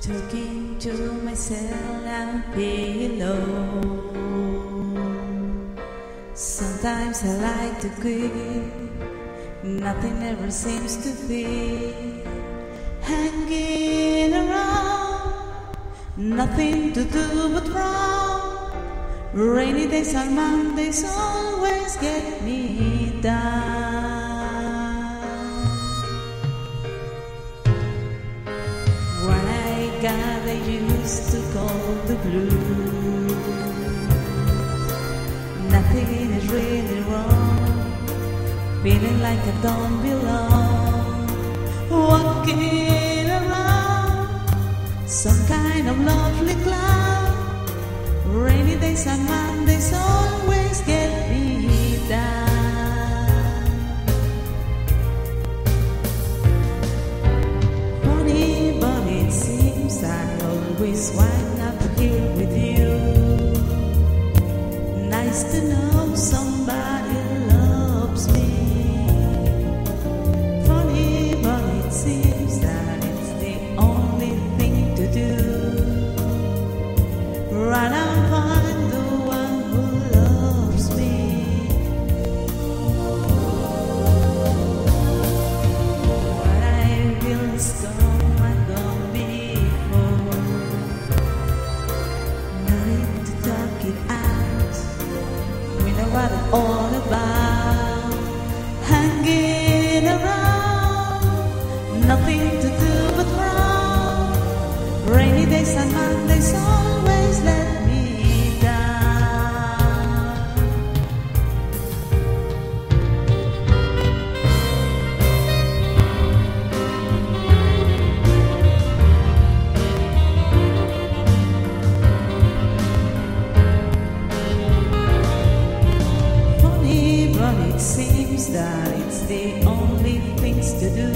Talking to myself, I'm feeling low. Sometimes I like to quit. Nothing ever seems to fit. Hanging around, nothing to do but wrong. Rainy days and Mondays always get me down. What I got, I used to call the blues. Nothing is really wrong, feeling like I don't belong. Walking around some kind of lovely cloud. Rainy days and Mondays always get me down. Funny, but it seems I always wind up here with you. Nice to know somebody loves me. Funny, but it seems that it's the only thing to do. Run and find the one who loves me. What I feel is gone and gone before. No need to talk it out. We know what it's all about. Hanging around, nothing to do but wrong. Rainy days and Mondays always let me down. Funny, but it seems that it's the only things to do.